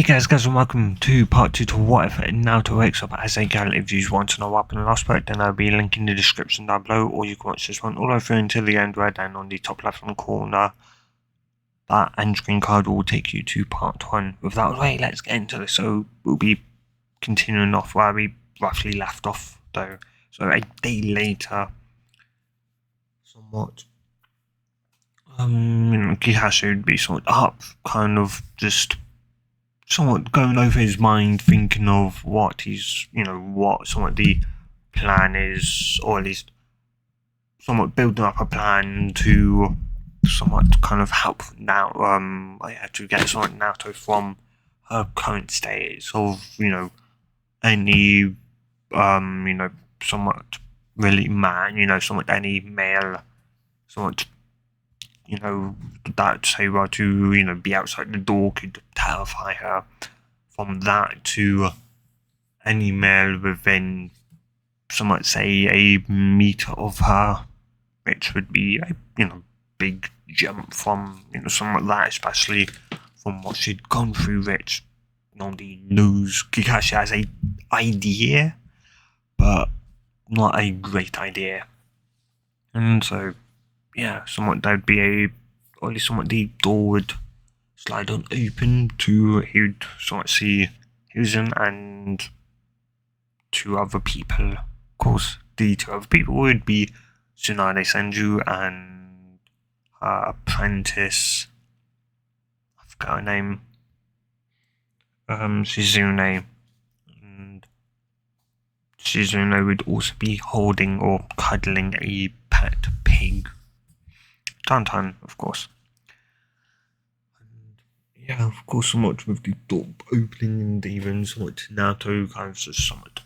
Hey guys, and welcome to part 2 to What If Naruto wakes up as a girl. If you want to know what happened in the last part, then I'll be linking in the description down below, or you can watch this one all the way through until the end, right down on the top left hand corner. That end screen card will take you to part 1. Without way, let's get into this. So we'll be continuing off where we roughly left off, though. So a day later, somewhat, Kikashi would be sort of up, kind of just somewhat going over his mind, thinking of what he's, what somewhat the plan is, or at least somewhat building up a plan to somewhat kind of help now, to get somewhat Naruto from her current state of, any, somewhat really man, somewhat any male, somewhat, that say well to, be outside the door could terrify her. From that to any male within, somewhat say, a meter of her, which would be a, big jump from, somewhat that, especially from what she'd gone through, which nobody knows Kakashi has a idea, but not a great idea. And so, yeah, somewhat that would be or at least somewhat the door would slide on open to, he would somewhat see Husen and two other people. Of course, the two other people would be Tsunade Senju and her apprentice, I forgot her name, Shizune. And Shizune would also be holding or cuddling a pet pig. Tantan, of course. And yeah, of course, somewhat with the door opening and even somewhat Naruto kind of just somewhat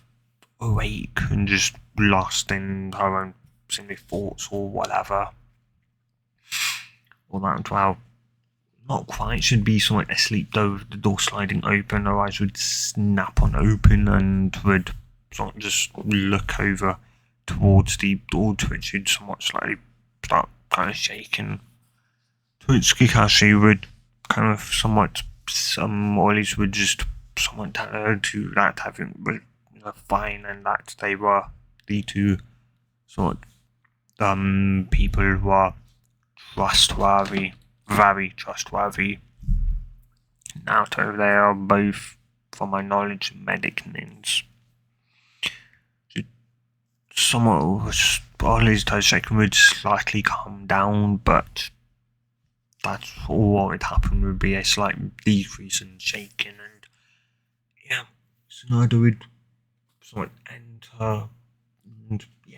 awake and just lost in her own silly thoughts or whatever. Or that, well, not quite, should be somewhat asleep though, the door sliding open, her eyes would snap on open and would sort of just look over towards the door, to which she'd somewhat slightly start kind of shaking. To which Kakashi would kind of somewhat, or at least would just somewhat tell her to that having fine, and that they were the two sort people who are trustworthy, very trustworthy. Naruto, they are both, from my knowledge, medic nins. Somewhat, or at least her shaking would slightly calm down, but that's all what would happen, would be a slight decrease in shaking, and yeah, Tsunade would somewhat enter, and yeah,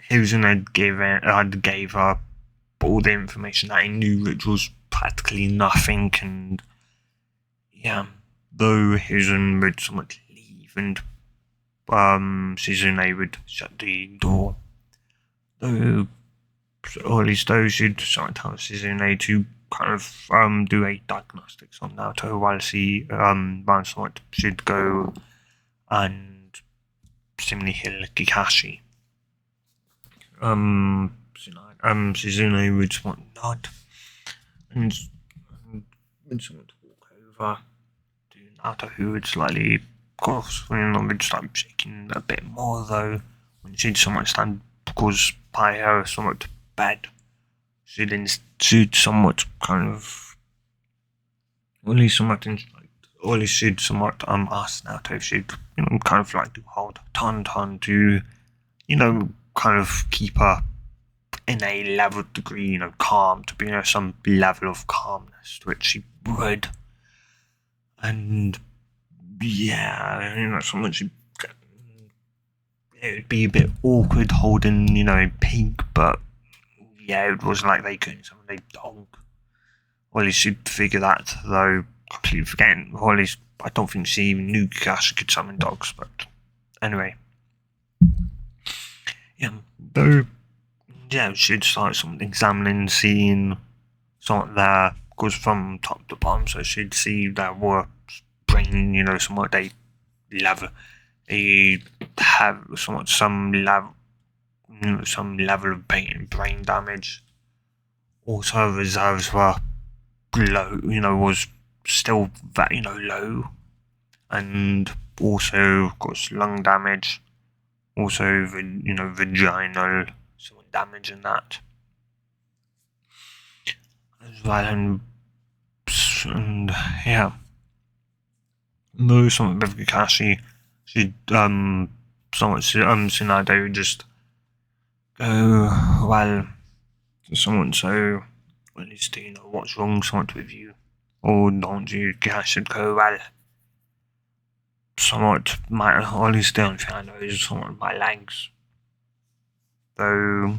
Hiruzen gave her all the information that he knew, which was practically nothing, and yeah, though Hiruzen would somewhat leave, and Shizune would shut the door, though, or at least those should somewhat tell Shizune to kind of do a diagnostics on Naruto, while she somewhat should go and similarly heal Kakashi. Shizune would somewhat nod and would somewhat walk over to Naruto, who would slightly, of course, would start shaking a bit more though, when she'd somewhat stand, because by her somewhat bed, she'd somewhat kind of, or at least somewhat or at least she'd somewhat ask Naruto if she'd kind of like to hold Tauntaun to kind of keep her in a level degree, calm, to be some level of calmness, to which she would. And yeah, something it would be a bit awkward holding, a pig, but yeah, it wasn't like they couldn't summon a dog. Or at least she'd figure that, though completely forgetting, or at least I don't think she even knew Kakashi could summon dogs, but anyway. Yeah, though, yeah, she'd start something examining, seeing something there, goes from top to bottom, so she'd see that were brain, somewhat they level, they have somewhat some level of brain damage. Also, reserves were low, was still very, low. And also, of course, lung damage, also, vaginal damage and that as well. And yeah, though somewhat with Kakashi, she somewhat Tsunade would just go, well, to someone, so at least do you know what's wrong somewhat with you, or don't you? Kakashi should go, well, somewhat my, or at least the only thing I know is somewhat my legs, though.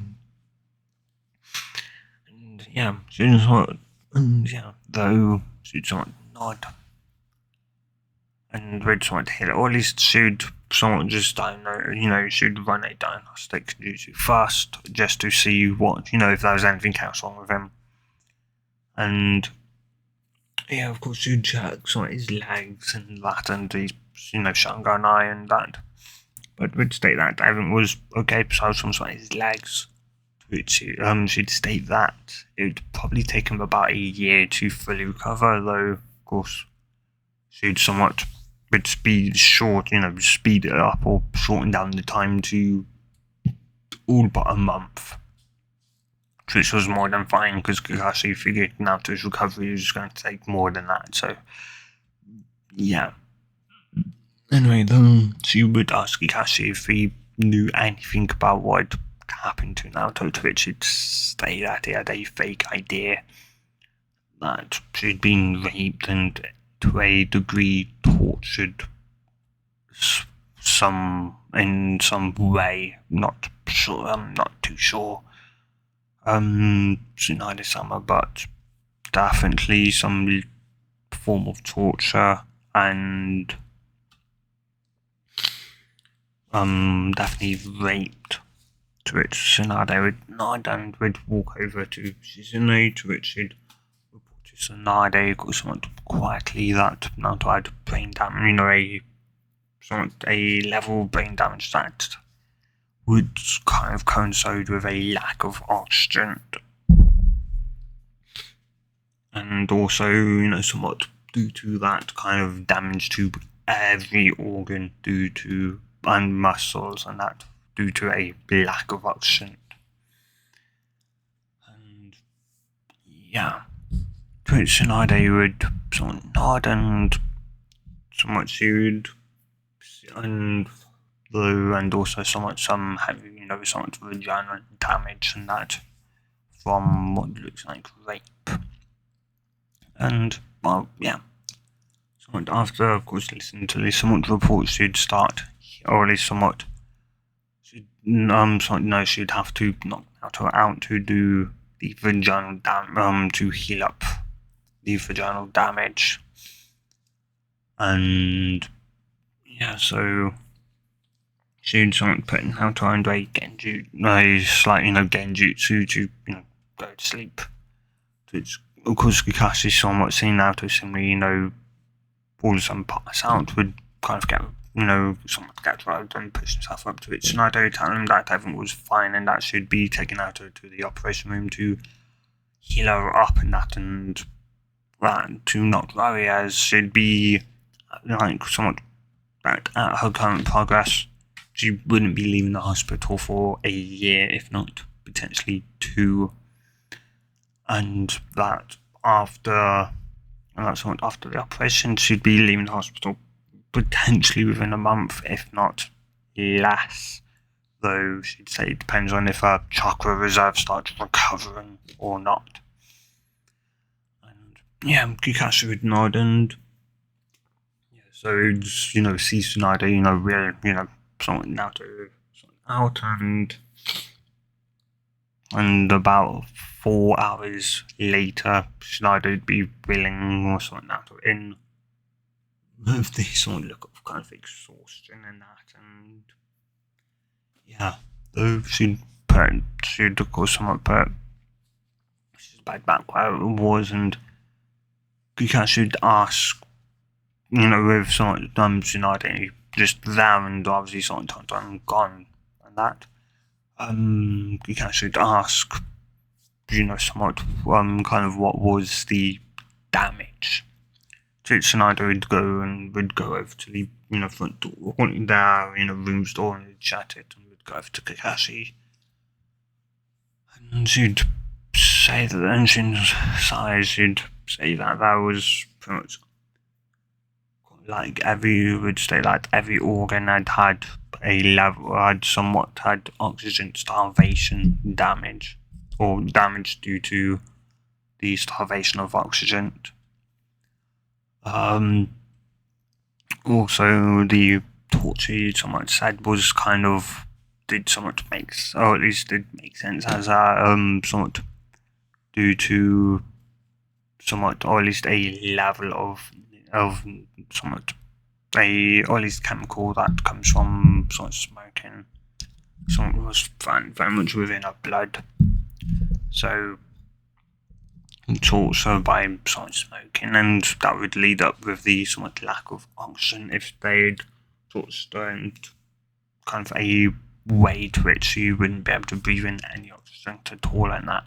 And yeah, she'd somewhat, and yeah, though she'd somewhat nod and would somewhat heal, or at least she'd somewhat just, I don't know, she'd run a diagnostic jutsu first just to see what, if there was anything else wrong with him. And yeah, of course, she'd check somewhat his legs and that, and his, Shanghai eye and that. But would state that everything was okay besides from somewhat his legs. She'd state that it would probably take him about a year to fully recover, though, of course, she'd somewhat would speed it up or shorten down the time to all but a month, which was more than fine because Kakashi figured Naruto's recovery was going to take more than that. So, yeah. Anyway, then she would ask Kakashi if he knew anything about what happened to Naruto, to which he'd say that he had a fake idea that she'd been raped and to a degree tortured in some way. Not sure. I'm not too sure. Tsunade-sama, but definitely some form of torture and definitely raped. To which Tsunade would nod and would walk over to Shizune, to which she'd report to Tsunade, somewhat quietly, that Naruto had brain damage, a level of brain damage that would kind of coincide with a lack of oxygen. And also, somewhat due to that kind of damage to every organ and muscles and that due to a lack of oxygen. And yeah, to which Tsunade would somewhat nod and somewhat soothe, and also somewhat heavy, somewhat vaginal damage and that from what looks like rape. And well, yeah. Somewhat after, of course, listening to this, somewhat reports she'd start, or at least somewhat, she'd have to knock out to do the vaginal to heal up the vaginal damage. And yeah, so she'd somewhat put Naruto into a genjutsu to, go to sleep. Which, of course, Kakashi somewhat seeing Naruto similarly, all of a sudden pass out, would kind of get, somewhat get right and push himself up to it. Tsunade telling him that everything was fine and that she'd be taken out to the operation room to heal her up and that, and to not worry, as she'd be somewhat at her current progress. She wouldn't be leaving the hospital for a year, if not potentially 2. And that after the operation, she'd be leaving the hospital potentially within a month, if not less. Though she'd say it depends on if her chakra reserve starts recovering or not. And yeah, Kakashi would nod, and yeah, so we'd see Tsunade, really, somewhat Naruto out, and about 4 hours later, Tsunade would be willing or something Naruto in with the sort of look of kind of exhaustion and that, and yeah, though she'd of course somewhat put she's back where it was, and Kakashi would ask, with somewhat Tsunade just there and obviously somewhat gone and that. Kakashi would ask, somewhat kind of what was the damage, Tsunade would go over to the front door, their room's door, and would shut it, and would go over to Kakashi, and she'd say that, and she'd say that was pretty much like would say that every organ had somewhat had oxygen starvation damage, or damage due to the starvation of oxygen. Also, the torture somewhat said was kind of did somewhat make, or at least did make sense as somewhat due to somewhat, or at least a level of somewhat or at least chemical that comes from somewhat smoking. Somewhat was found very much within our blood. So it's also by somewhat smoking, and that would lead up with the somewhat lack of oxygen if they'd sort of stoned kind of a way to which you wouldn't be able to breathe in any oxygen at all, and that.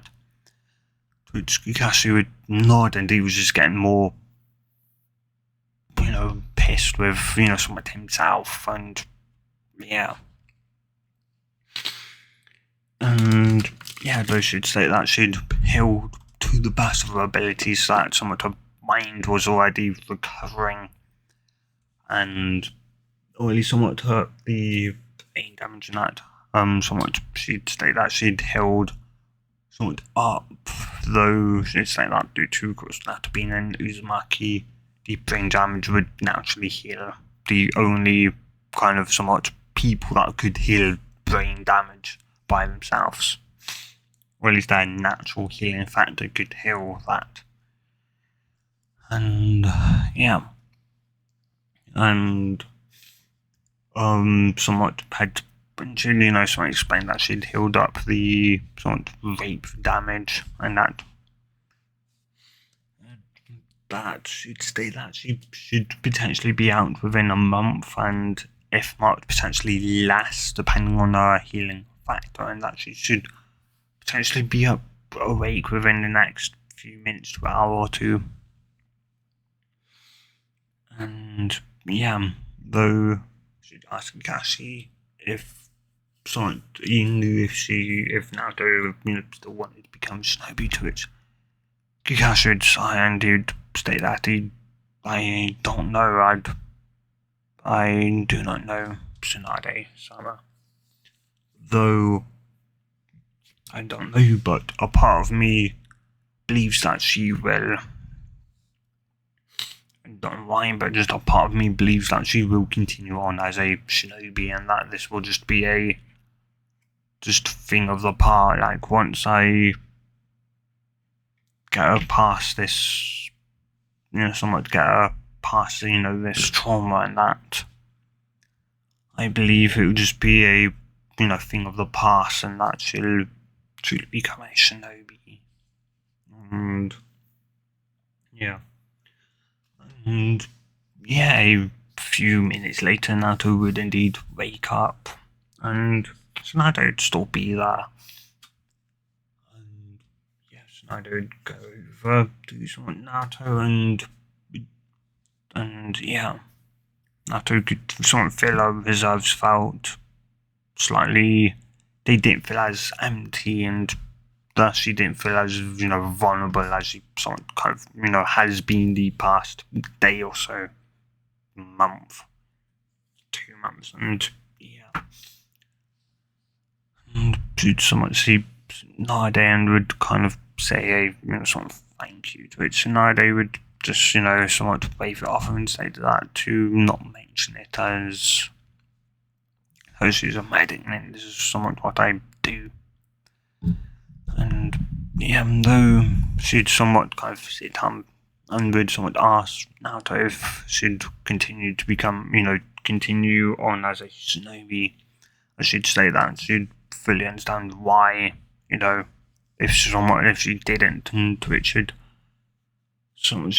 Which Kakashi would nod, and he was just getting more, pissed with, somewhat himself, and yeah. And yeah, those should say that she'd healed to the best of her abilities, so that somewhat her mind was already recovering, and or at least somewhat hurt the brain damage in that. Somewhat she'd state that she'd healed somewhat up, though she'd say that due to, of course, that being an Uzumaki, the brain damage would naturally heal. The only kind of somewhat people that could heal brain damage by themselves, or at least their natural healing factor could heal that. And yeah, and somewhat had someone explained that she'd healed up the somewhat rape damage, and that she'd state that she should potentially be out within a month, and if not, potentially less, depending on her healing factor, and that she should potentially be awake within the next few minutes to an hour or two. And yeah, though she'd ask Kakashi if he knew if Naruto still wanted to become Shinobi, to which Kakashi would sigh, and he'd state that I don't know, I do not know Tsunade-sama. Though I don't know, but a part of me believes that she will. I don't know why, but just a part of me believes that she will continue on as a shinobi, and that this will just be a thing of the part. Like, once I get her past this, somewhat get her past, this trauma and that, I believe it will just be a, thing of the past, and that she'll truly become a shinobi. And yeah. And yeah, a few minutes later, Naruto would indeed wake up, and Tsunade would still be there. And yes, Tsunade would go over to someone Naruto, and yeah, Naruto could somewhat feel her reserves felt slightly. They didn't feel as empty, and thus she didn't feel as vulnerable as she somewhat kind of has been the past day or so, month, 2 months, and yeah. And she'd somewhat see Nade and would kind of say a sort of thank you, to which Nade would just somewhat wave it off and say that to not mention it as she's a medic, and this is somewhat what I do. And yeah, though she'd somewhat kind of sit down and would somewhat ask Naruto if she'd continue to become, continue on as a shinobi, and she'd say that she'd fully understand why, if she didn't, and to which she'd somewhat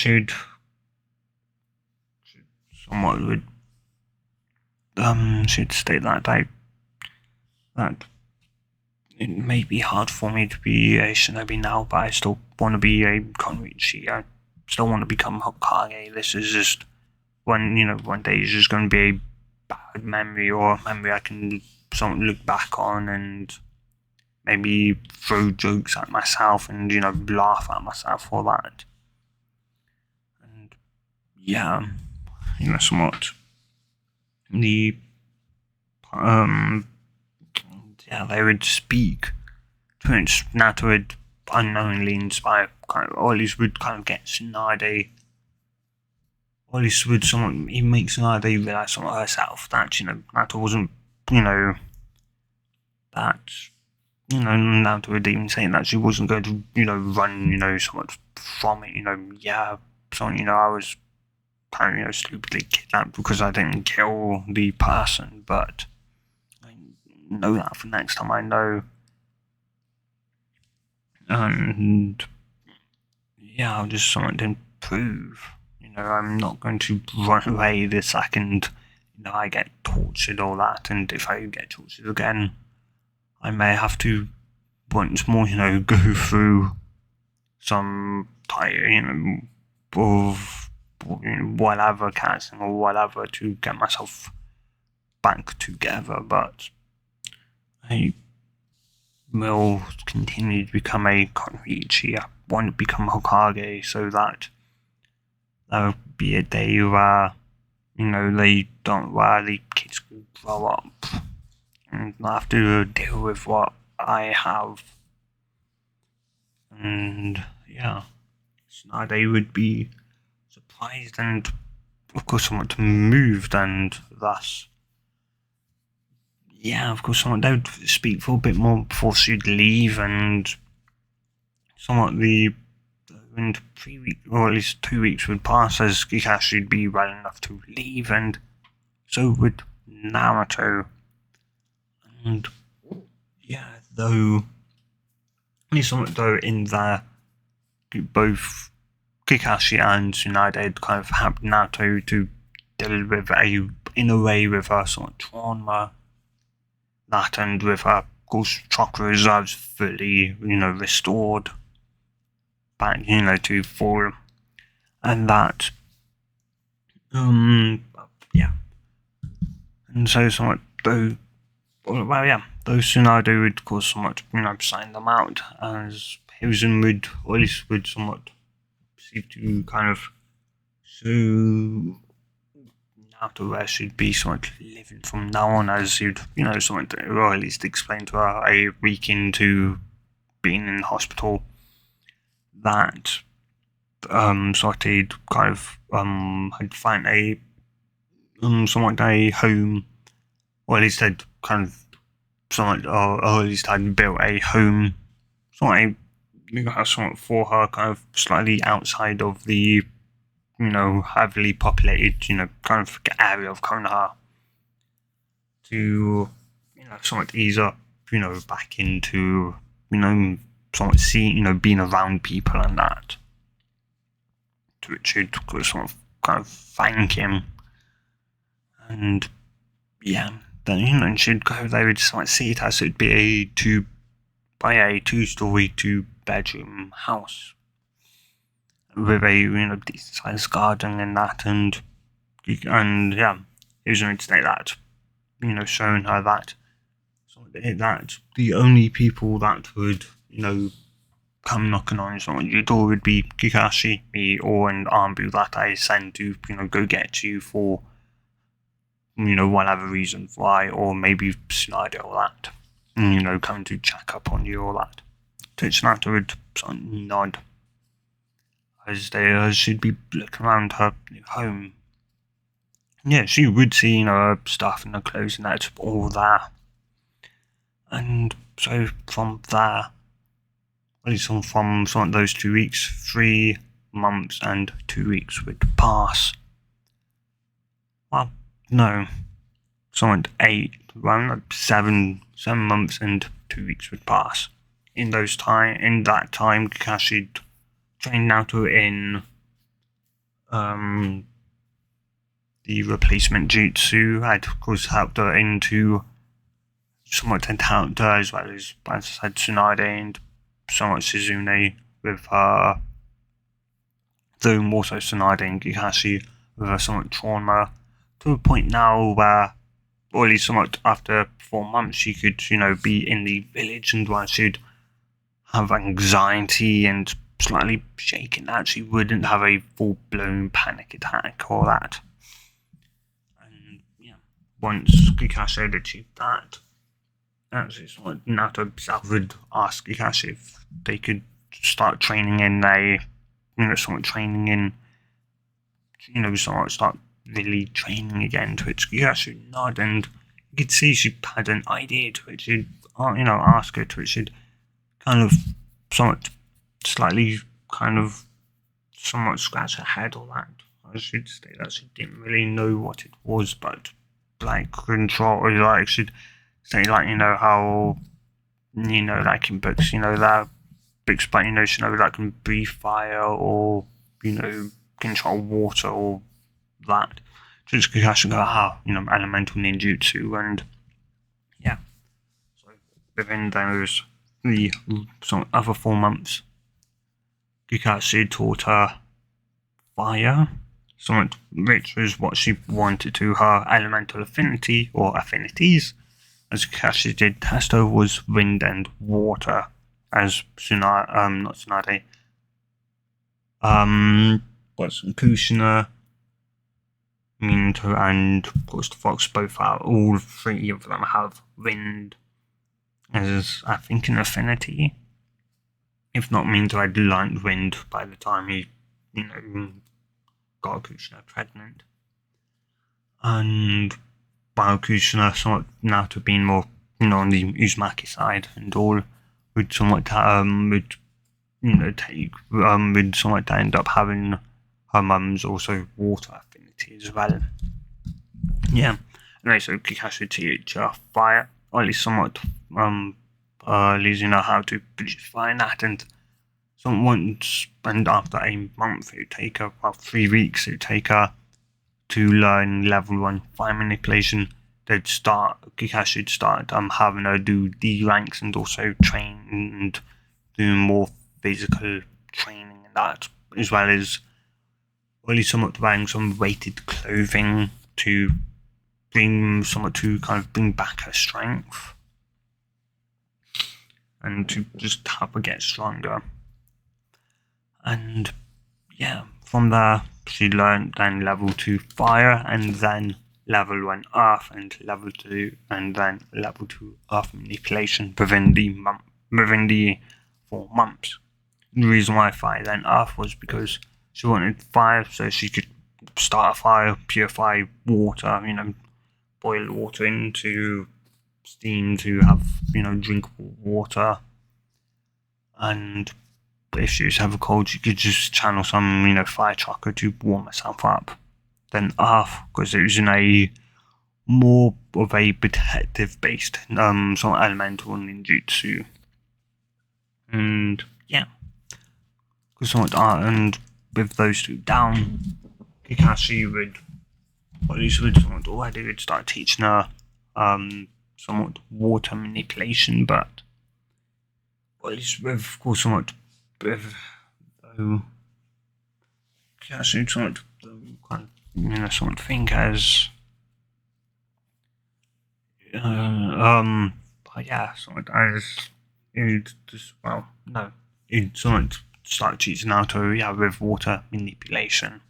would she'd state that it may be hard for me to be a shinobi now, but I still want to be a Konrichi. still want to become Hokage. This is just one day is just going to be a bad memory, or a memory I can sort of look back on and maybe throw jokes at myself and laugh at myself for that. And yeah, somewhat the they would speak. Prince Naruto would unknowingly inspire, or at least would kind of get Tsunade, or at least would someone, he makes Tsunade realize something herself that, Naruto wasn't, that, Naruto would even say that she wasn't going to, run, somewhat from it, something, I was kind of, stupidly kidnapped because I didn't kill the person, but I know that for next time I know. And yeah, I'll just something to improve. I'm not going to run away the second, I get tortured or that, and if I get tortured again, I may have to once more, go through some of whatever casting or whatever to get myself back together, but I will continue to become a Konrichi. I want to become Hokage so that there will be a day where, they don't, where the kids will grow up and not have to deal with what I have. And yeah, Tsunade would be surprised and, of course, somewhat moved, and thus, yeah, of course, they would speak for a bit more before she'd leave, and somewhat and 3 weeks, or at least 2 weeks would pass as Kakashi would be well enough to leave, and so would Naruto. And yeah, though, somewhat though in there, both Kakashi and Tsunade kind of have Naruto to deal with in a way with her somewhat trauma. That, and with her, of course, chakra reserves fully, restored back, to full, and that, yeah. And so somewhat, though, well, yeah, those Tsunade would, of course, somewhat, sign them out, as Hiruzen would, or at least would somewhat perceive to kind of so Naruto where she'd be somewhat living from now on, as you'd, somewhat, or at least explain to her a week into being in hospital that Sorted kind of had found a somewhat a home, or at least had kind of somewhat, or at least had built a home, somewhat for her, kind of slightly outside of the heavily populated kind of area of Konoha, to somewhat ease up back into somewhat seeing being around people and that, to which she'd sort of kind of thank him, and yeah, then she'd go, they would somewhat see it as it'd be a two-story, 2-bedroom house with a decent sized garden and that, and yeah, it was going to say that, showing her that the only people that would come knocking on your door would be Kakashi, me, or an Armbu that I send to go get you for whatever reason why, or maybe Snyder or that, coming to check up on you or that. So Snyder would sort of nod as she'd be looking around her home. Yeah, she would see her stuff and her clothes and that's all there. And so from there, at least from some of those 2 weeks, 3 months and 2 weeks would pass. Well, no, somewhat 7 months and 2 weeks would pass. In that time, Kakashi trained Naruto in the replacement jutsu, had of course helped her into somewhat helped her, as well as I said, Tsunade and somewhat Suzune with her though more so Tsunade and Kakashi with a somewhat trauma to a point now where, or at least somewhat after 4 months, she could, be in the village, and while she'd have anxiety and slightly shaken that, she wouldn't have a full-blown panic attack or that. And yeah, once Kakashi had achieved that, actually, Naruto himself would ask Kakashi if they could start training in start really training again, to which Kakashi nodded, and you could see she had an idea, to which she'd, ask her, to which she'd kind of somewhat slightly somewhat scratch her head or that. I should state that she didn't really know what it was, but like control, or like she'd say, like, how, like in books, that books, but that can breathe fire, or control water, or that. Just Kakashi go, elemental ninjutsu, and yeah. So within those some other 4 months, Kakashi taught her fire, somewhat which was what she wanted to her elemental affinity or affinities, as Kakashi did test over was wind and water, as not Tsunade, Kushina, Minato, and of course the Fox both have, all 3 of them have wind as, I think, an affinity. If not, Minato had learned wind by the time he, got Kushina pregnant. And while Kushina somewhat now to being more, on the Uzumaki side and all, would somewhat would somewhat end up having her mum's also water affinity as well. Yeah. Anyway, so Kakashi would teach her fire, or at least somewhat at least how to produce fire in that, and once, and after a month, it would take her about 3 weeks. It would take her to learn level 1 fire manipulation. Kakashi would start having her do D ranks, and also train and do more physical training and that, as well as at least somewhat wearing some weighted clothing to bring back her strength and to just help her get stronger. And yeah, from there she learned then level 2 fire, and then level 1 earth, and level 2, and then level 2 earth manipulation within the 4 months. The reason why fire then earth was because she wanted fire so she could start a fire, purify water, boil water into steam to have, drinkable water. And if she was to have a cold, she could just channel some, fire chakra to warm herself up. Then earth, because it was in a more of a protective based sort of elemental ninjutsu. And yeah, and with those 2 down, Kakashi would, or at least would start teaching her somewhat water manipulation, but at least with, of course, somewhat Kakashi somewhat think as but yeah, somewhat as you'd somewhat start teaching Naruto, with water manipulation,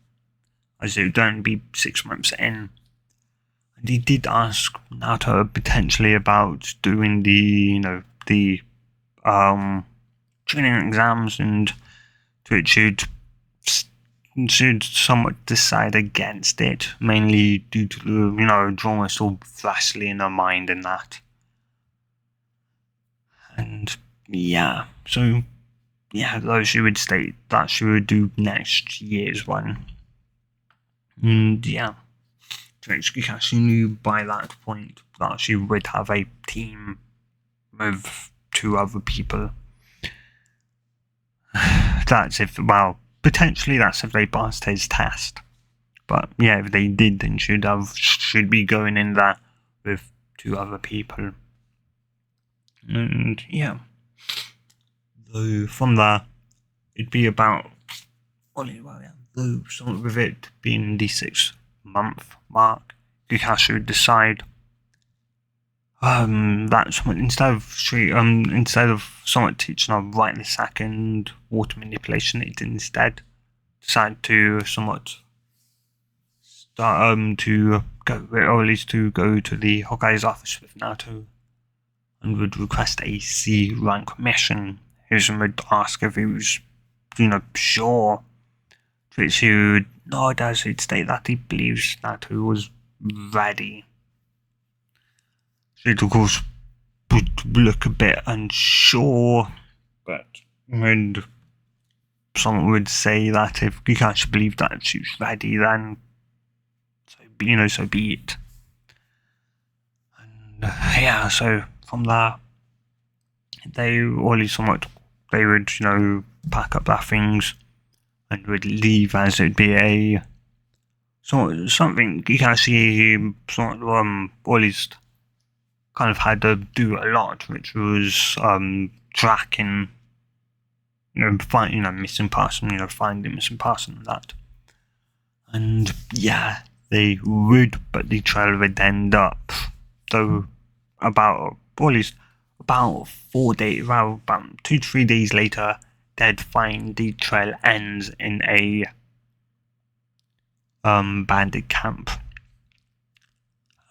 as it would only be 6 months in. And he did ask Naruto potentially about doing the training exams, and to which should somewhat decide against it, mainly due to the drama so flashily in her mind and that. And yeah, so yeah, though she would state that she would do next year's one. And yeah, Kakashi knew by that point that she would have a team with 2 other people. Potentially that's if they passed his test. But yeah, if they did, then should be going in there with 2 other people. And yeah, though from there it'd be about though somewhat with it being the 6-month mark, Kakashi would decide that someone instead of someone teaching her right this second water manipulation, it instead decided to somewhat start to go, or at least to go to the Hokage's office with Naruto and would request a C rank mission. Hizen would ask if he was, sure, to which he would nod as he'd state that he believes Naruto was ready. She'd of course would look a bit unsure, but when someone would say that if Kakashi believed that she was ready, then so be it. And so from there, they would pack up their things and would leave, as it'd be a something Kakashi always kind of had to do a lot, which was tracking, missing person, finding missing person and that. And they would, but the trail would end up, though, about 4 days, about 2 to 3 days later, they'd find the trail ends in a bandit camp.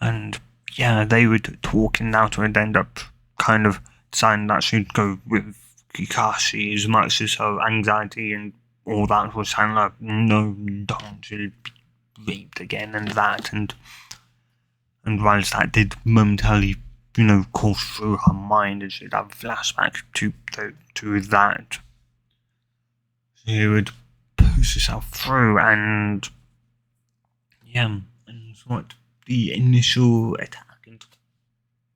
And they would talk, and Naruto would end up kind of deciding that she'd go with Kakashi as much as her anxiety and all that was kind of like, no, don't, she'll be raped again and that, and whilst that did momentarily, course through her mind, and she'd have flashbacks to that, she would push herself through, and what the initial attack, and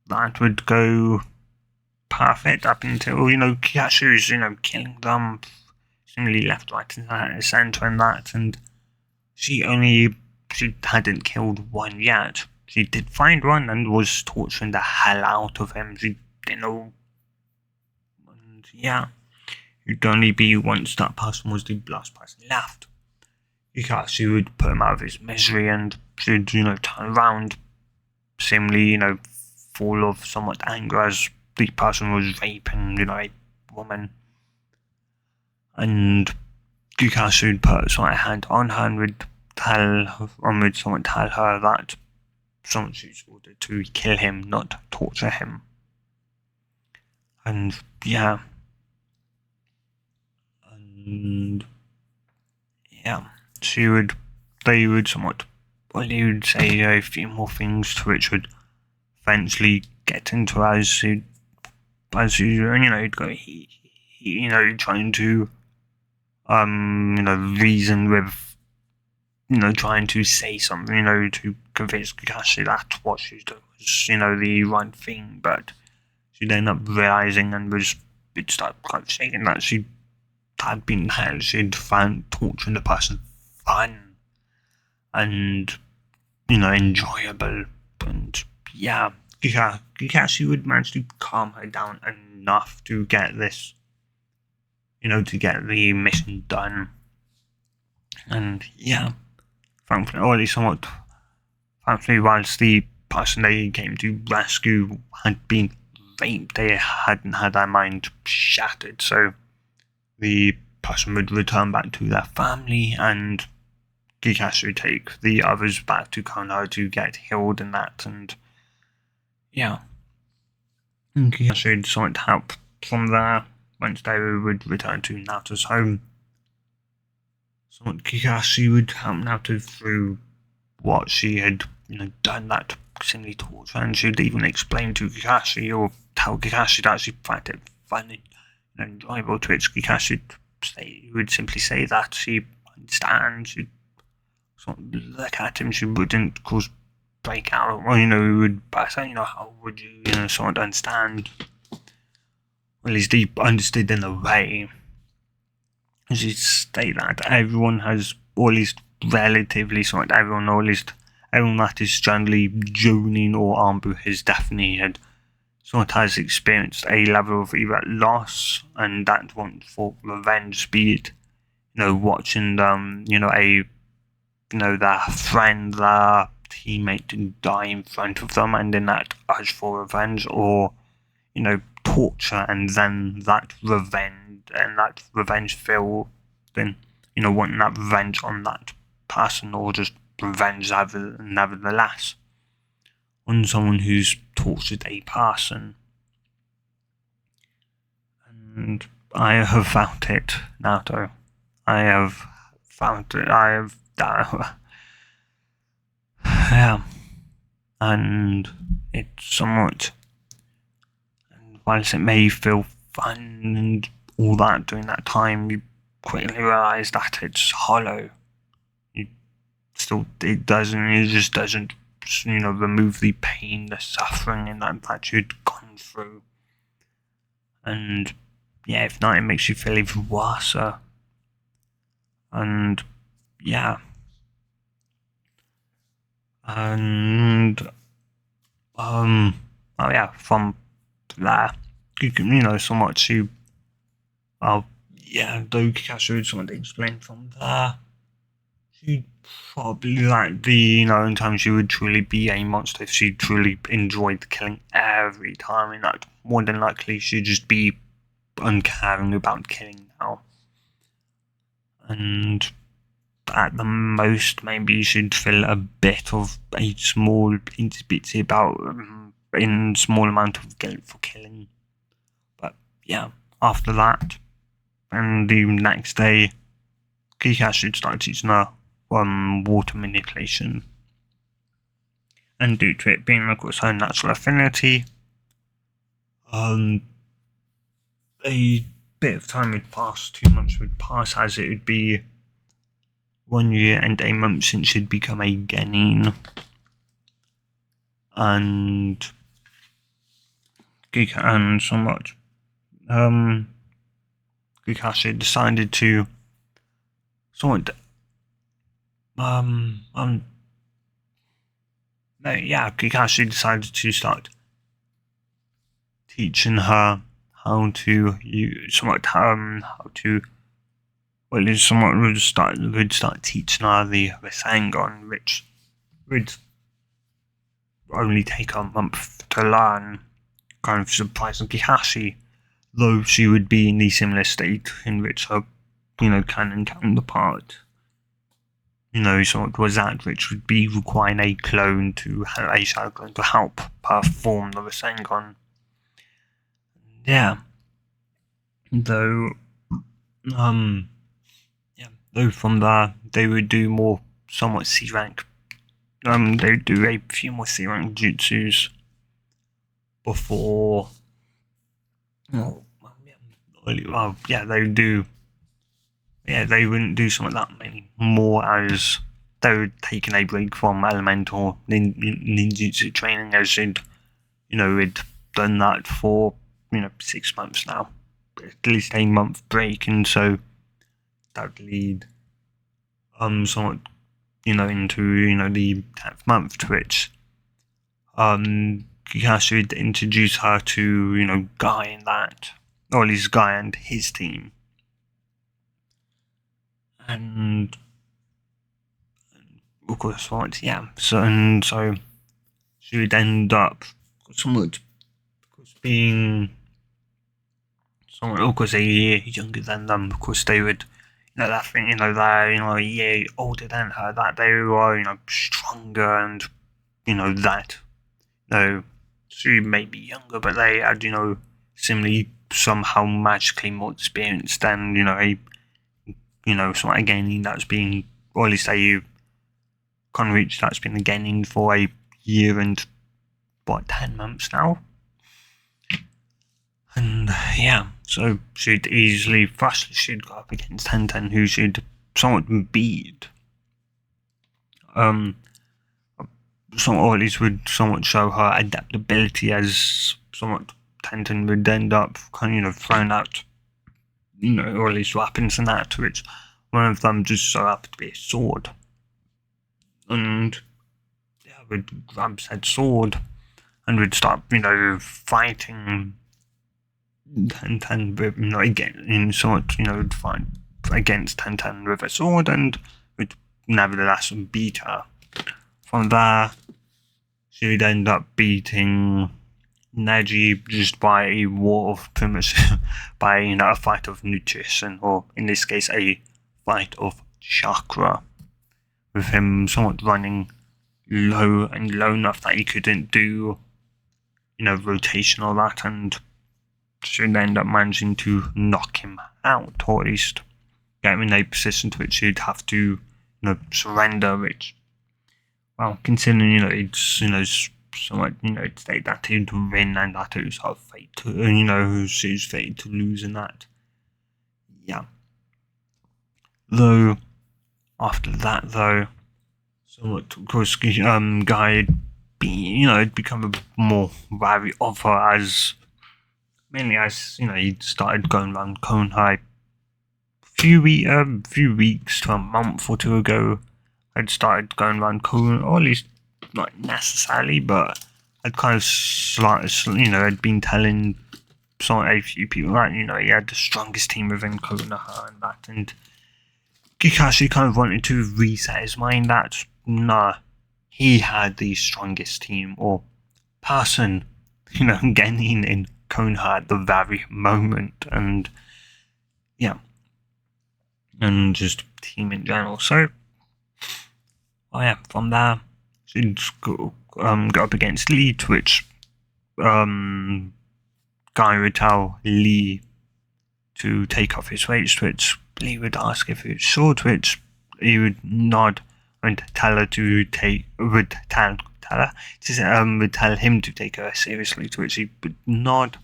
that would go perfect up until, Kakashi was, killing them, seemingly left, right, and centre and that, and she hadn't killed one yet. She did find one and was torturing the hell out of him. She didn't know, and it'd only be once that person was the last person left. Kakashi would put him out of his misery, and she'd, turn around, seemingly, full of somewhat anger as the person was raping, a woman. And Kakashi would put a hand on her and would tell her that someone she's ordered to kill him, not torture him. And they would say a few more things, to which would eventually get into as he'd go, trying to reason with, trying to say something, to convince Kakashi that what she's doing was, the right thing, but she'd end up realizing and would start kind of saying that she had been hell. She'd found torturing the person fun and, enjoyable, and Kakashi would manage to calm her down enough to get this, to get the mission done. And thankfully, or at least somewhat thankfully, whilst the person they came to rescue had been raped, they hadn't had their mind shattered, so the person would return back to their family, and Kakashi would take the others back to Konoha to get healed and that, and Kakashi would somewhat help from there. Once they would return to Naruto's home, somewhat Kakashi would help Naruto through what she had done, that seemingly torture, and she'd even explain to Kakashi, or tell Kakashi that she found it funny and enjoyable, to which Kakashi would simply say that she understands. She'd sort of look at him, she wouldn't, of course, break out, or would say, how would you, sort of understand? Well, at least he understood in a way. She'd state that everyone has, or at least relatively, everyone, or at least everyone that is generally joining or Anbu has definitely has experienced a level of either loss and that want for revenge, be it watching them, their friend, their teammate die in front of them, and then that urge for revenge, or torture, and then that revenge feel, then wanting that revenge on that person, or just revenge nevertheless on someone who's tortured a person. And I have found it, Naruto. I have found it. Yeah, and it's somewhat. And whilst it may feel fun and all that during that time, you quickly realise that it's hollow. It just doesn't, remove the pain, the suffering, and that you'd gone through. And yeah, if not, it makes you feel even worse. And yeah, and oh yeah, from there, you can, somewhat to, yeah, though Kakashi would somewhat explain from there, she'd probably like in time she would truly be a monster if she truly enjoyed killing every time, and that more than likely she'd just be uncaring about killing now. And at the most, maybe you should feel a bit of a small bitsy about in small amount of guilt for killing. But yeah, after that, and the next day, Kikashi started teaching her water manipulation. And due to it being, of course, her natural affinity, a bit of time would pass, 2 months would pass, as it would be 1 year and a month since she'd become a genin. And Kikashi decided to Kikashi decided to start teaching her how to use would start teaching her the Rasengan, which would only take a month to learn, kind of surprising Kikashi, though she would be in the similar state in which her, canon counterpart, was that, which would be requiring a clone to help perform the Rasengan. Yeah. Though from there they would do more somewhat C rank. They would do a few more C rank jutsus before. They would do. Yeah, they wouldn't do something that many more, as they would take a break from elemental ninjutsu training, as they'd done that for 6 months now, at least a month break, and so that would lead somewhat into the 10th month, to which Kakashi would introduce her to Guy and that, or at least Guy and his team, and of course so she would end up somewhat, of course, being somewhat, of course, a year younger than them. Of course, they would, that thing, they're, a year older than her, that they were, stronger, and, that, she may be younger, but they had, similarly, somehow magically more experienced than, something again that's been, or at least you can't reach, that's been again for a year and 10 months now. And yeah, so she'd go up against Tenten, who she'd somewhat beat. Or at least would somewhat show her adaptability, as somewhat Tenten would end up kind of thrown out, or at least weapons and that, which one of them just so happened to be a sword. And yeah, would grab said sword and would start, fighting Tenten, again, in somewhat, against Tenten with a sword and would nevertheless beat her. From there, she would end up beating Neji just by a war of primitive, by a fight of nutrition, or in this case a fight of chakra, with him somewhat running low enough that he couldn't do rotation or that, and should end up managing to knock him out, or at least get him in a position to which he'd have to surrender, which, well, considering it's somewhat state that he'd win and that it was her fate to she was fated to lose in that. Yeah. Though after that, though, somewhat of course Guy had become a more wary of her, mainly as he started going around Konhai few weeks to a month or two ago. I'd started going around Konhai, or at least not necessarily, but I'd kind of I'd been telling a few people that he had the strongest team within Konoha and that, and Kakashi kind of wanted to reset his mind that he had the strongest team or person getting in Konoha at the very moment, and yeah, and just team in general. So from there she'd go up against Lee, to which Guy would tell Lee to take off his weights, to which Lee would ask if it was sure, to which he would nod and tell her to would tell him to take her seriously, to which he would nod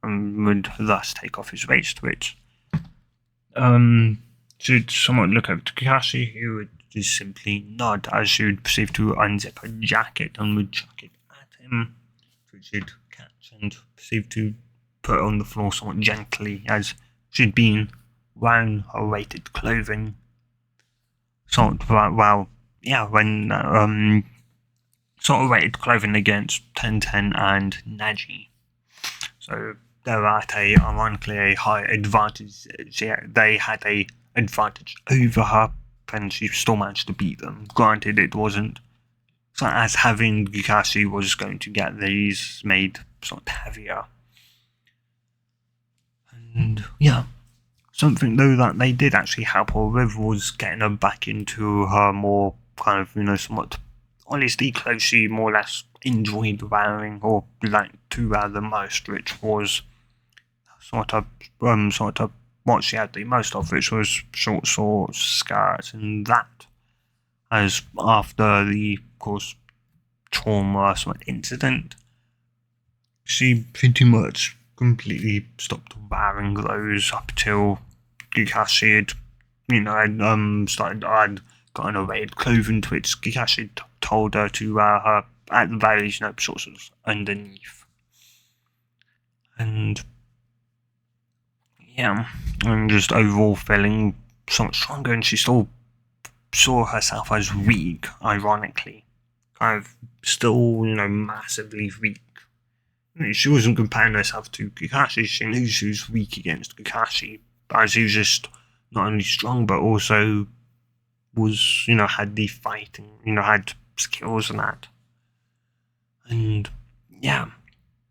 and would thus take off his weights, to which she'd somewhat look over to Kakashi, who would just simply nod as she would proceed to unzip her jacket and would chuck it at him, which he'd catch and proceed to put on the floor somewhat gently, as she'd been wearing her weighted clothing. Sort of weighted clothing against Tenten and Neji. So they're at ironically a high advantage. They had a advantage over her, and she still managed to beat them. Granted, it wasn't as having Kakashi was going to get these made somewhat heavier. And yeah, something though that they did actually help her with was getting her back into her more kind of somewhat, or at least the clothes she more or less enjoyed wearing or liked to wear the most, which was sort of what she had the most of, which was short shorts, skirts, and that. As after the, of course, trauma incident, she pretty much completely stopped wearing those up till Kakashi had gotten her weighted clothing, to which Kakashi told her to wear her at the very least shorts underneath. And yeah, and just overall feeling somewhat stronger, and she still saw herself as weak, ironically. Kind of still, massively weak. She wasn't comparing herself to Kakashi, she knew she was weak against Kakashi, as he was just not only strong, but also was, had the fighting, had skills and that. And yeah,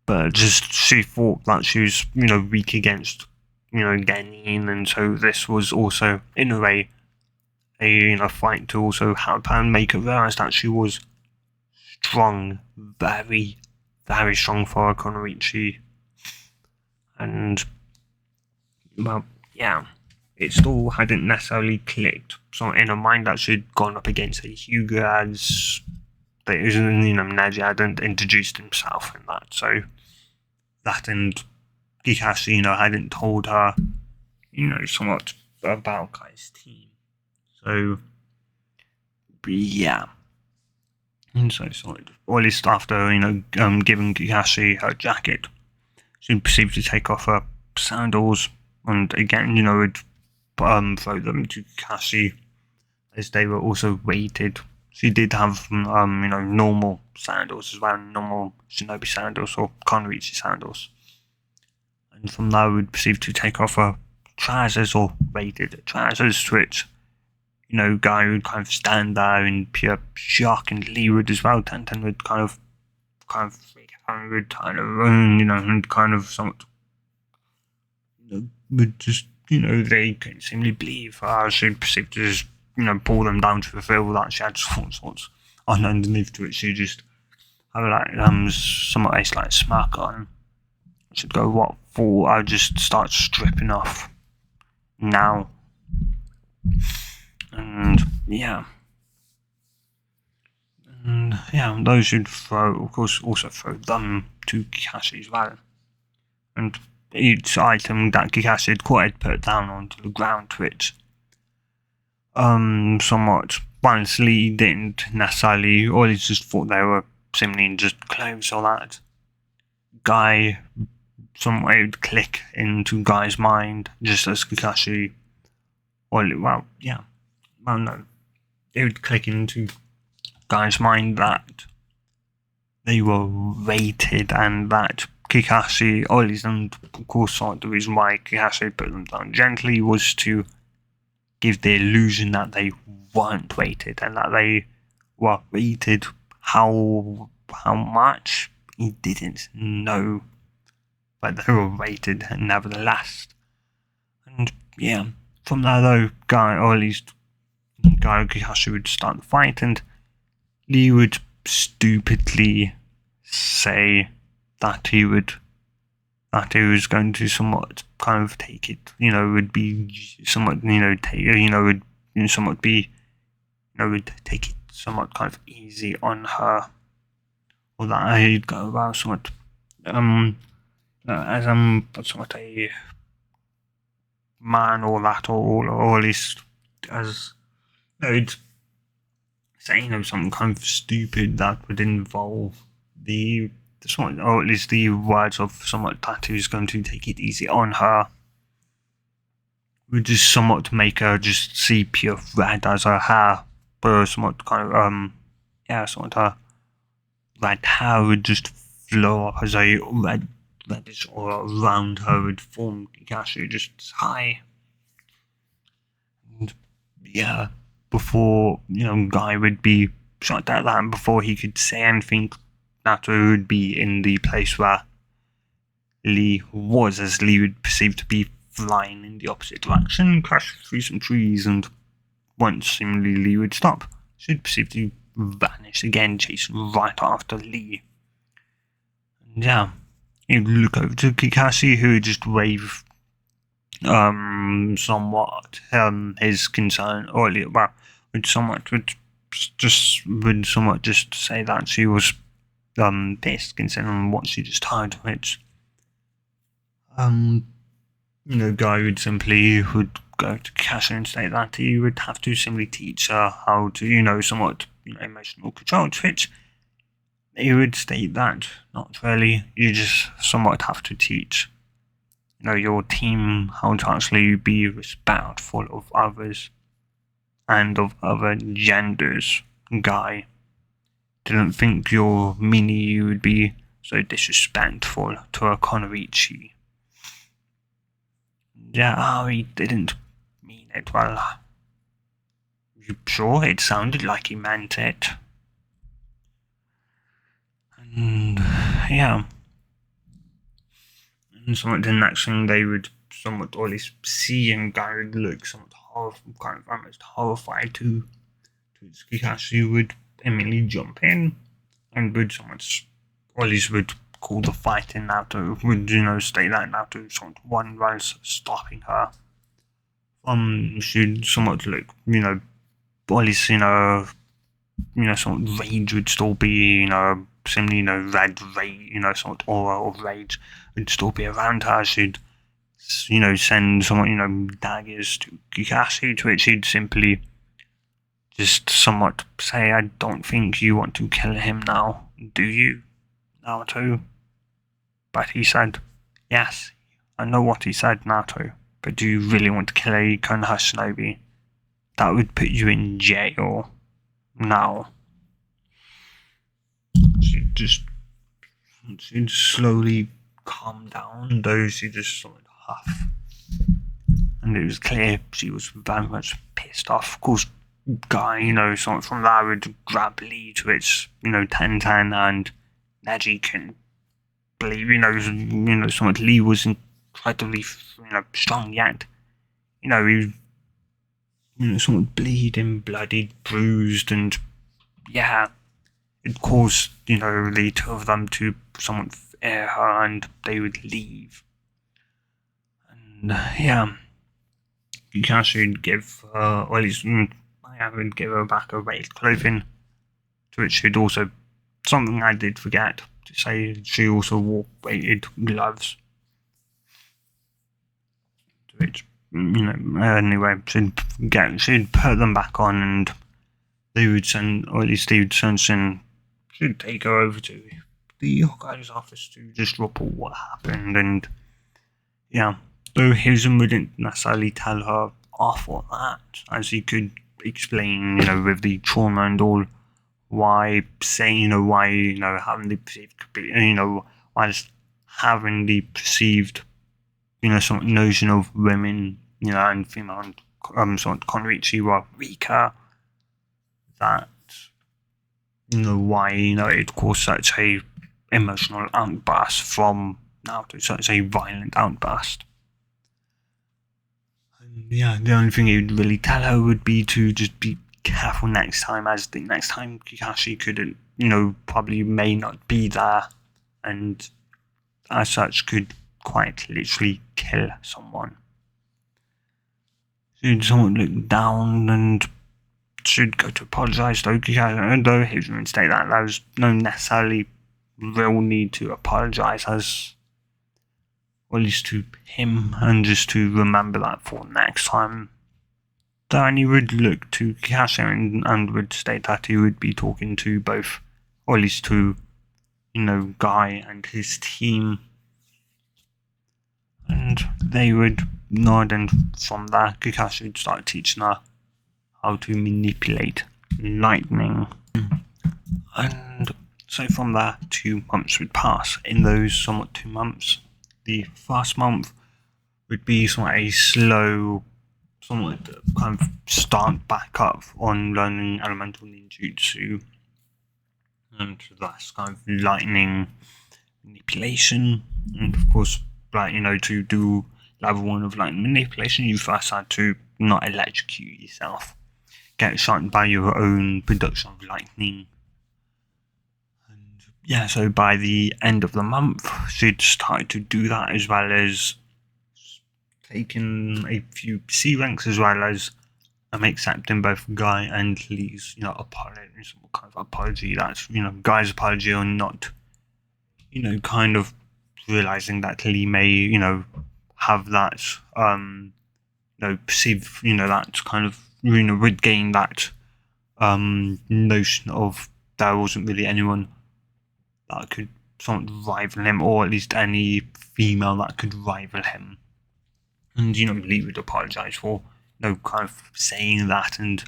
but just she thought that she was, weak against Genin, and so this was also in a way a fight to also help her and make her realize that she was strong, very, very strong for Konoichi. And well, yeah, it still hadn't necessarily clicked. So in her mind that she'd gone up against a Hyuga, as that Neji hadn't introduced himself in that. So that, and Kakashi, hadn't told her, somewhat about Kai's team. So, yeah. And so, or at least after, giving Kakashi her jacket, she proceeded to take off her sandals, and again, would throw them to Kakashi, as they were also weighted. She did have, normal sandals as well, normal shinobi sandals or Konoichi sandals. And from there, would proceed to take off her trousers or raided trousers, to which, Guy would kind of stand there in pure shock, and Lee would as well. Tantan would kind of freak out, and would kind of run, and kind of somewhat, would just, they couldn't seemingly believe her. She'd proceed to just, pull them down to reveal that she had sorts on underneath, to which she just have like somewhat like smirk on. She'd go, "What for? I'll just start stripping off now." And those who'd throw, of course, also throw them to Kakashi as well. And each item that Kakashi had caught, I'd put down onto the ground, which somewhat, once Lee didn't necessarily, or he just thought they were simply just clothes or that. Guy, some way would click into Guy's mind, just as Kakashi, it would click into Guy's mind that they were rated, and that Kakashi, and of course, the reason why Kakashi put them down gently was to give the illusion that they weren't rated, and that they were rated. How much, he didn't know, but they were rated nevertheless. And from there though, Guy, or at least Guy and Kakashi, would start the fight, and Lee would stupidly say that he was going to somewhat kind of take it, would be somewhat, would somewhat be, would take it somewhat kind of easy on her, or that he'd go about somewhat, as somewhat a man, or that, or at least as, he'd say, something kind of stupid that would involve the somewhat, or at least the words of somewhat that who's going to take it easy on her, would just somewhat make her just see pure red as her hair, but somewhat kind of, somewhat her red hair would just flow up as a reddish aura around her would form Kakashi just high. And before, Guy would be shot at that, and before he could say anything, Naruto would be in the place where Lee was, as Lee would perceive to be flying in the opposite direction, crash through some trees, and once seemingly Lee would stop, she'd perceive to vanish again, chasing right after Lee. And he'd look over to Kakashi, who would just wave somewhat his concern, or would somewhat just say that she was pissed considering what she just heard, which Guy would simply go to Kakashi and say that he would have to simply teach her how to, somewhat, emotional control, to which he would state that not really, you just somewhat have to teach, your team how to actually be respectful of others and of other genders. Guy didn't think your mini would be so disrespectful to a Konorichi. He didn't mean it well. You sure? It sounded like he meant it. And and somewhat the next thing they would somewhat, or at least see, and Guy would look somewhat almost horrified to Kakashi would immediately jump in and would somewhat, or at least would call the fight in Naruto, would, state that Naruto somewhat won while stopping her. She'd somewhat look, or at least, somewhat rage would still be, simply, red rage, somewhat aura of rage would still be around her. She'd, send somewhat, daggers to Kakashi, to which he'd simply just somewhat say, "I don't think you want to kill him now, do you, Naruto?" But he said, "Yes, I know what he said, Naruto, but do you really want to kill a Konoha shinobi? That would put you in jail now." She'd slowly calm down, though she just sort of huff. and it was clear she was very much pissed off. Of course, Guy, sort of from there would grab Lee to its, 10-10, and Neji can believe, somewhat Lee was incredibly, strong yet. He was, somewhat bleeding, bloodied, bruised, and yeah, it caused, the two of them to somewhat fear her, and they would leave. And yeah, Kakashi would give her, or at least I would give her back her weight clothing, to which she'd also, something I did forget to say, she also wore weighted gloves. To which, anyway, she'd put them back on, and they would send, or at least they would send, she'd take her over to the Hokage's office to just report what happened, and yeah, though Hizen wouldn't necessarily tell her off or that, as he could explain, with the trauma and all, why saying, having the perceived, why just having the perceived, some notion of women, and female, sort of Konrichi were weaker, that, why, it caused such a emotional outburst from Naruto, such a violent outburst. And yeah, the only thing he would really tell her would be to just be careful next time, as the next time Kakashi couldn't, probably may not be there, and as such could quite literally kill someone. She'd somewhat look down and should go to apologise, though he would state that there was no necessarily real need to apologise, as, or at least to him, and just to remember that for next time. Then he would look to Kakashi and would state that he would be talking to both, or at least to, Guy and his team. And they would nod, and from there, Kakashi would start teaching her how to manipulate lightning. And so from there, 2 months would pass. In those somewhat 2 months, the first month would be somewhat a slow, somewhat kind of start back up on learning elemental ninjutsu, and that's kind of lightning manipulation. And of course, to do level 1 of lightning manipulation, you first had to not electrocute yourself, get shot by your own production of lightning. And yeah, so by the end of the month, she'd started to do that, as well as taking a few C ranks, as well as accepting both Guy and Lee's, apology, some kind of apology. That's, Guy's apology, or not, kind of realizing that Lee may, have that, perceive, that kind of, would gain that notion of there wasn't really anyone that could somewhat rival him, or at least any female that could rival him. And, Lee would apologize for, kind of saying that, and,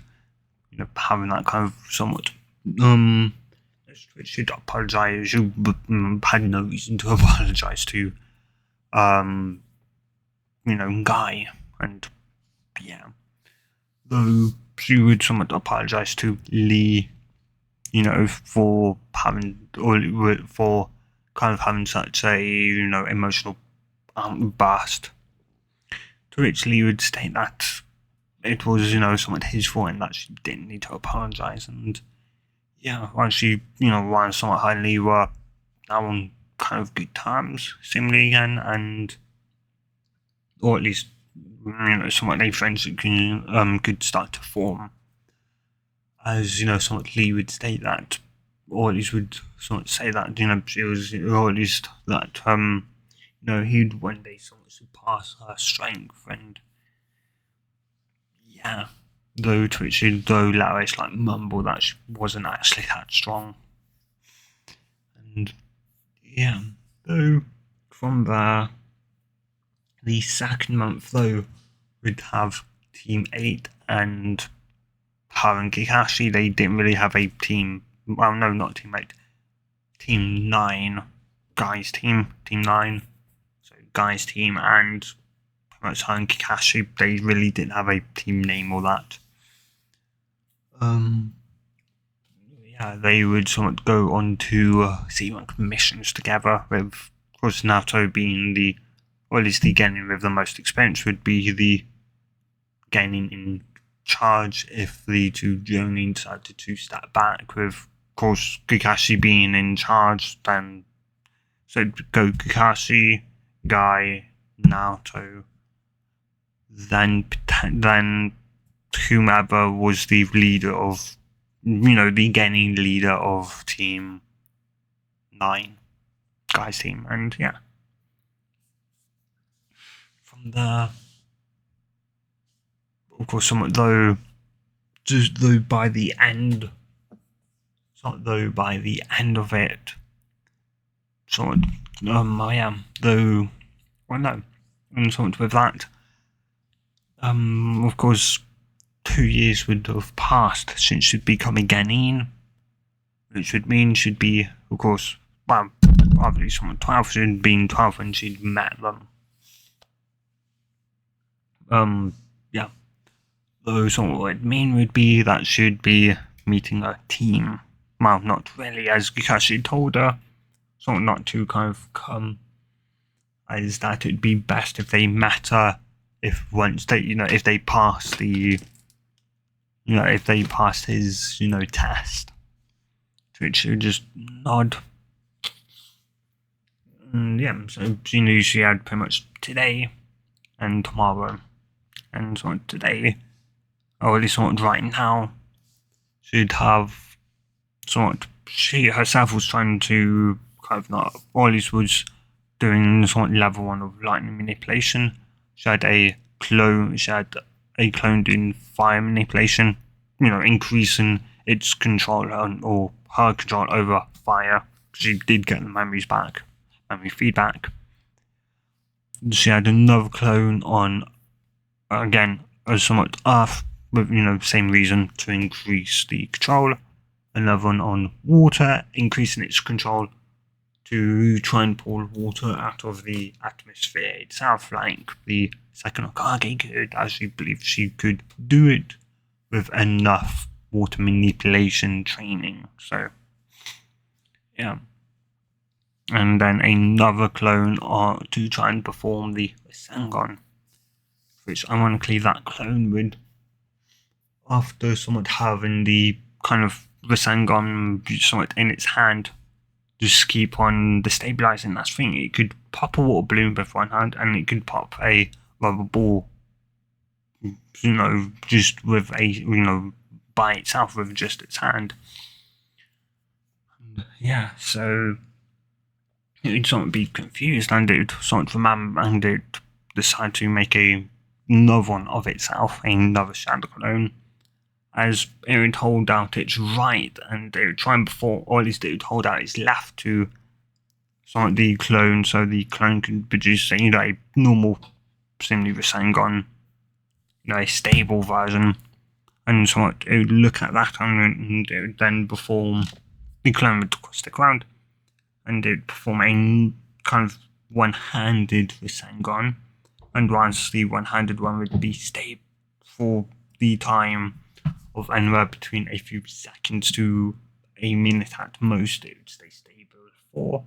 having that kind of somewhat, should apologize. She had no reason to apologize to, Guy, and yeah, though she would somewhat apologize to Lee, for having, or for kind of having such a, emotional outburst, to which Lee would state that it was, somewhat his fault, and that she didn't need to apologize. And yeah, while she, while somewhat her and Lee were now on kind of good terms, seemingly again, and, or at least, somewhat a friendship could start to form, as, somewhat Lee would state that, or at least would somewhat say that, she was, or at least that, he'd one day somewhat surpass her strength, and yeah, though to which she'd Laris mumble that she wasn't actually that strong. And yeah, though from there, the second month, though, would have Team 8 and her and Kakashi. They didn't really have a team. Well, no, not Team 8. Team 9. Guy's team. Team 9. So Guy's team and much and Kakashi, they really didn't have a team name or that. Yeah, they would somewhat go on to see like missions together, with of course Naruto being the, or at least the Genin with the most experience would be the Genin in charge if the two Jonin decided to step back, with of course Kakashi being in charge. Then so it'd go Kakashi, Guy, Naruto, then whomever was the leader of, the Genin leader of Team 9, Guy's team, and yeah. From there, of course, somewhat though by the end of it, somewhat, I am, though, well, no, and somewhat with that, of course, 2 years would have passed since she'd become a Genin, which would mean she'd be, of course, well, probably somewhat 12, she'd been 12 when she'd met them. Yeah. Though somewhat what it'd mean would be that she'd be meeting a team. Well, not really, as Kakashi told her, somewhat not to kind of come, as that it'd be best if they met her if once they, if they pass the, if they passed his, test. To which she would just nod. And yeah, so she knew she had pretty much today and tomorrow. And sort of today, or at least sort of right now, she'd have she herself was trying to kind of not, or at least was doing sort of level 1 of lightning manipulation. She had a clone in fire manipulation, increasing its control or her control over fire. She did get the memory feedback. She had another clone on, again, a somewhat earth, with, same reason, to increase the control. Another one on water, increasing its control to try and pull water out of the atmosphere itself, like the second Hokage could, as she believed she could do it with enough water manipulation training. So, yeah. And then another clone to try and perform the Rasengan, which ironically that clone would, after somewhat having the kind of Rasengan somewhat in its hand, just keep on destabilizing that thing. It could pop a water balloon with one hand, and it could pop a rubber ball, just with a, by itself with just its hand. Yeah, so it would sort of be confused, and it would sort of remember, and it would decide to make another one of itself, another shadow clone, as it would hold out its right, and it would try and perform, or at least it would hold out its left to sort of the clone, so the clone could produce a normal, similarly Rasengan, a stable version, and so it would look at that, and it would then perform, the clone would stick around, and it would perform a kind of one-handed Rasengan, and once the one-handed one would be stable for the time of anywhere between a few seconds to a minute at most, it would stay stable for.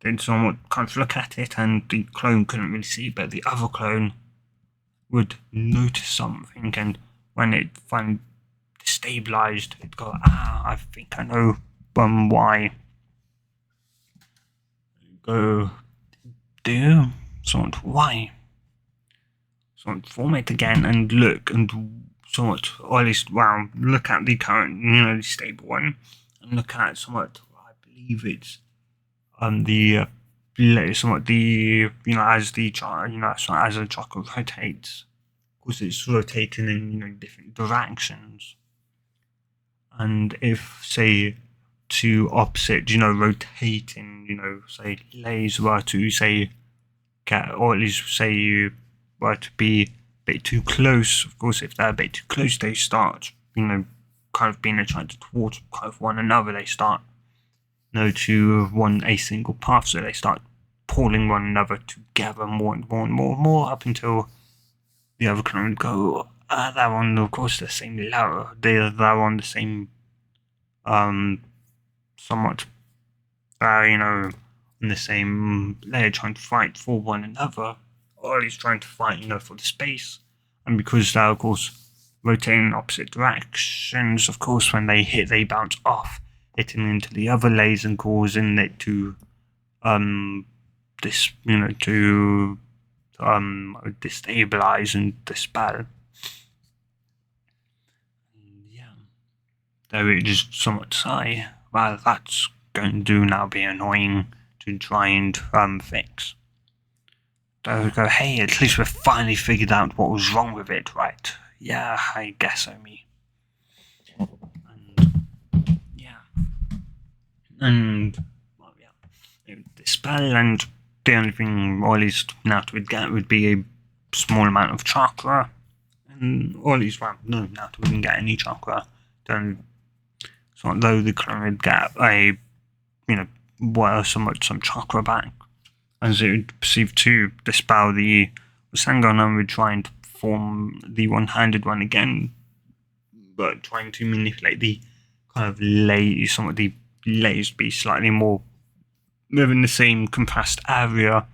They'd somewhat kind of look at it, and the clone couldn't really see, but the other clone would notice something, and when it finally destabilized, it'd go, I think I know why. Go, do somewhat, why? Somewhat form it again and look, and somewhat, or at least, look at the current, the stable one, and look at somewhat, I believe it's the somewhat the, as the as a chocolate rotates, because it's rotating in different directions, and if say two opposite rotating say lays were to say get, or at least say you were to be a bit too close, of course if they're a bit too close they start kind of being attracted towards kind of one another. They start to want a single path, so they start pulling one another together more and more and more and more up until the other clan would go, they're on, of course, the same level. They're on the same, somewhat, on the same layer, trying to fight for one another, or at least trying to fight, for the space. And because they're, of course, rotating in opposite directions, of course, when they hit, they bounce off, hitting into the other layers and causing it to, destabilize and dispel. Yeah. Though it just somewhat say, well, that's going to now be annoying to try and fix. So we go, hey, at least we've finally figured out what was wrong with it, right? Yeah, I guess so, me. And, yeah. And, well, yeah. It would dispel, and the only thing, or at least Naruto would get, would be a small amount of chakra. And, or at least, well, no, Naruto wouldn't get any chakra. Then, so though the clone would get a, some chakra back, as it would perceive to dispel the Rasengan, and would try and form the one-handed one again, but trying to manipulate the kind of some of the layers to be slightly more within the same compressed area,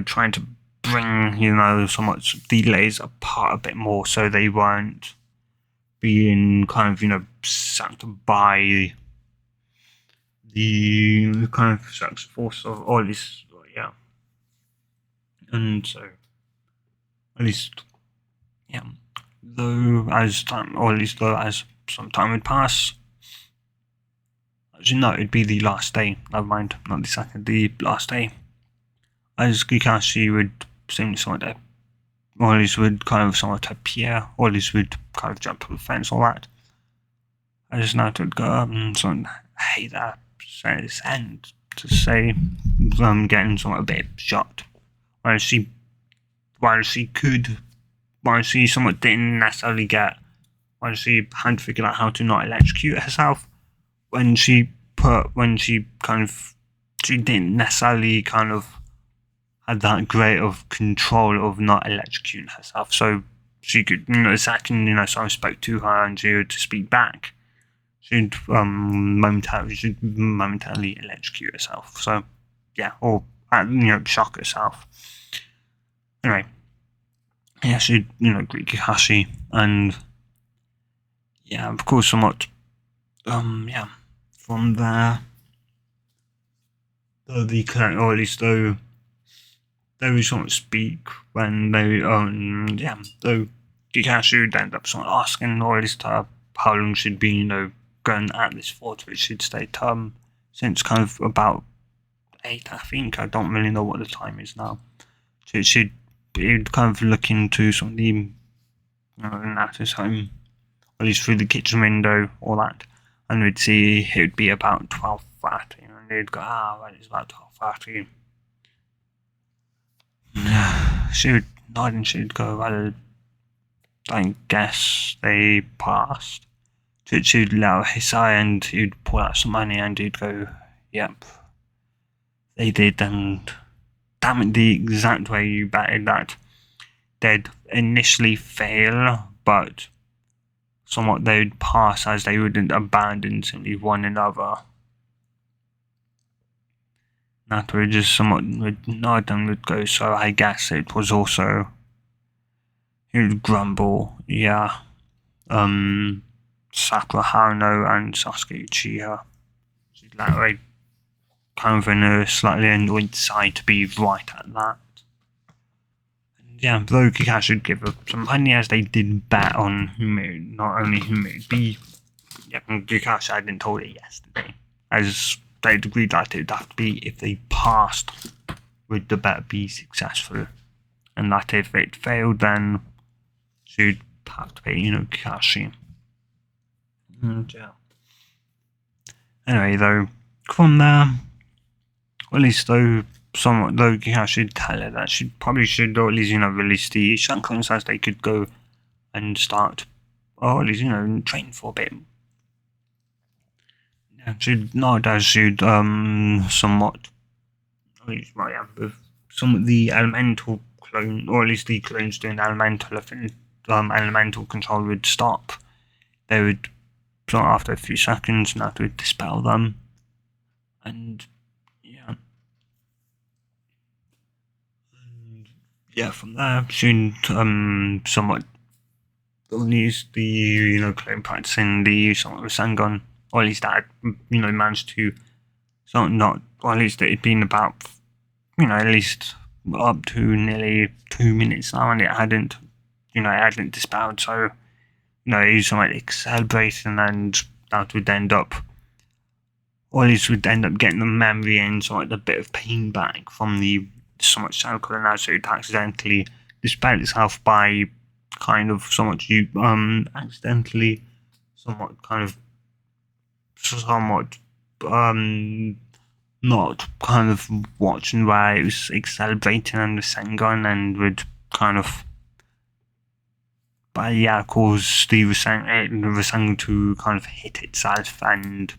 trying to bring, somewhat the layers apart a bit more so they weren't being kind of, sucked by the kind of sucks force of all this, yeah. And so, at least, yeah. Though as time, or at least though as some time would pass, actually no, it'd be the last day. Never mind, not the second, the last day. As Kakashi would seem to somewhat, or at least would kind of somewhat appear, or at least would kind of jump to the fence, all that. I just now would go up and sort of, hey there, say this end to say I'm getting somewhat a bit shocked. While she somewhat didn't necessarily get, while she hadn't figured out how to not electrocute herself, she didn't necessarily kind of had that great of control of not electrocuting herself, so she could, the second, someone spoke to her and she had to speak back, she'd momentarily electrocute herself, so, yeah, or, shock herself. Anyway, yeah, she'd, greet Kakashi, and, yeah, of course, somewhat, yeah, from there, though the clan, or at least though they would sort of speak when they, though Kakashi would end up sort of asking, or at least how long she'd been, going at this fort, which she'd stayed, since kind of about 8, I think, I don't really know what the time is now. So she'd kind of look into some of the, Natsu's home, or at least through the kitchen window, all that, and we'd see it would be about 12:30, and they'd go, well, it's about 12:30. She would nod and she'd go, well, I guess they passed. She'd allow his eye and he'd pull out some money and he'd go, yep, they did, and damn it, the exact way you betted that they'd initially fail, but somewhat they'd pass as they wouldn't abandon simply one another. That would just somewhat would nod and would go, so I guess it was also, he would grumble, yeah, Sakura Haruno and Sasuke Uchiha. She's like kind of in a slightly annoyed side to be right at that. And yeah, though Kakashi would give her some money as they did bet on not only whom it would be. Yeah, Kakashi had been told it yesterday, as they'd agreed that it would have to be if they passed, would the bet be successful, and that if it failed, then she'd have to pay, Kakashi. And yeah. Anyway, though, from there, or at least though Kakashi should tell her that she probably should, or at least, release the Shankons as they could go and start, or at least, train for a bit. Yeah, she'd nod as she'd, somewhat, Right, yeah, with some of the elemental clone, or at least the clones doing elemental, if elemental control would stop, they would, after a few seconds, and that would dispel them. And yeah. From there, soon, somewhat, at least the, clone practicing the somewhat Rasengan, or at least that, managed to, not, or at least it had been about, at least up to nearly 2 minutes now, and it hadn't dispelled, so, it was somewhat celebrating, and that would end up, or at least would end up getting the memory and somewhat a bit of pain back from the somewhat cycle, and also it accidentally dispelled itself by kind of accidentally somewhat kind of not kind of watching where it was celebrating and the Sengon, and would kind of cause the Rasengan to kind of hit itself, and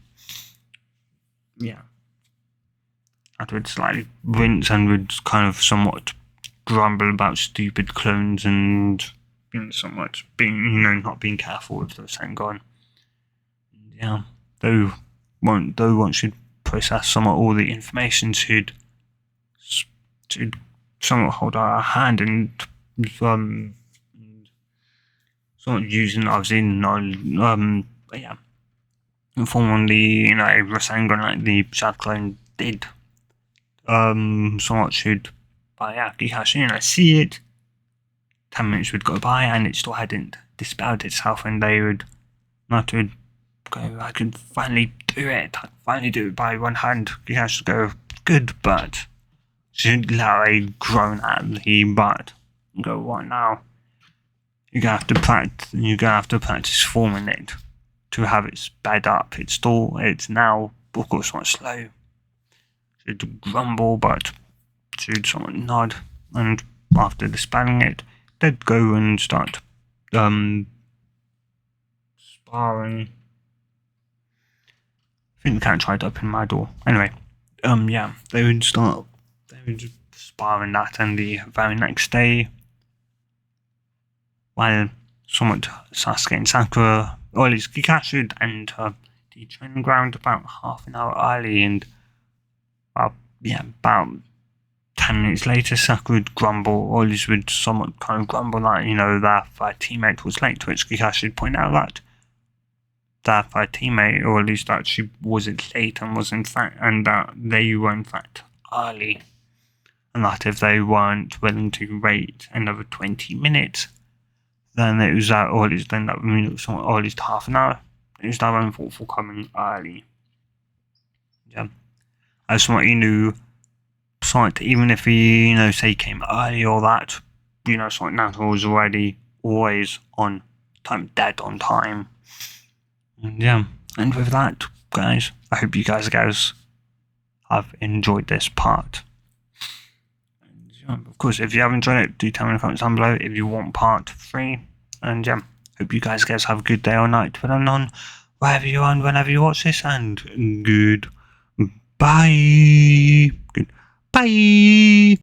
that would slightly wince and would kind of somewhat grumble about stupid clones and somewhat being not being careful with the Rasengan. Though once she'd process somewhat all the information, she'd somewhat hold her hand and somewhat using obviously informing the Rasengan like the Shadow Clone did. Somewhat should Kikashi see it. 10 minutes would go by and it still hadn't dispelled itself, and they would go, I can finally do it. I can finally do it by one hand. Kikashi would go, good, but she'd let a groan at the butt and go, what now? You're gonna have to practice forming it to have it sped up. It's now, of course, somewhat slow. She'd grumble, but she'd somewhat nod, and after dispelling it, they'd go and start sparring. I think the cat tried to open my door. Anyway, they would sparring that, and the very next day, while somewhat Sasuke and Sakura, or at least Kikashi, would enter the training ground about half an hour early, and about 10 minutes later, Sakura would grumble, or at least would somewhat kind of grumble that, their teammate was late, to which Kikashi would point out that their teammate, or at least that she wasn't late and that they were in fact early, and that if they weren't willing to wait another 20 minutes, then it was that, or at least then that would somewhat, or at least half an hour, it was their own fault for coming early. As somewhat even if he, say he came early or that, somewhat Naruto was already always on time, dead on time. And with that, guys, I hope you guys have enjoyed this part. And, of course, if you have enjoyed it, do tell me in the comments down below if you want part 3. And hope you guys have a good day or night, depending on wherever you are and whenever you watch this, and goodbye. Goodbye.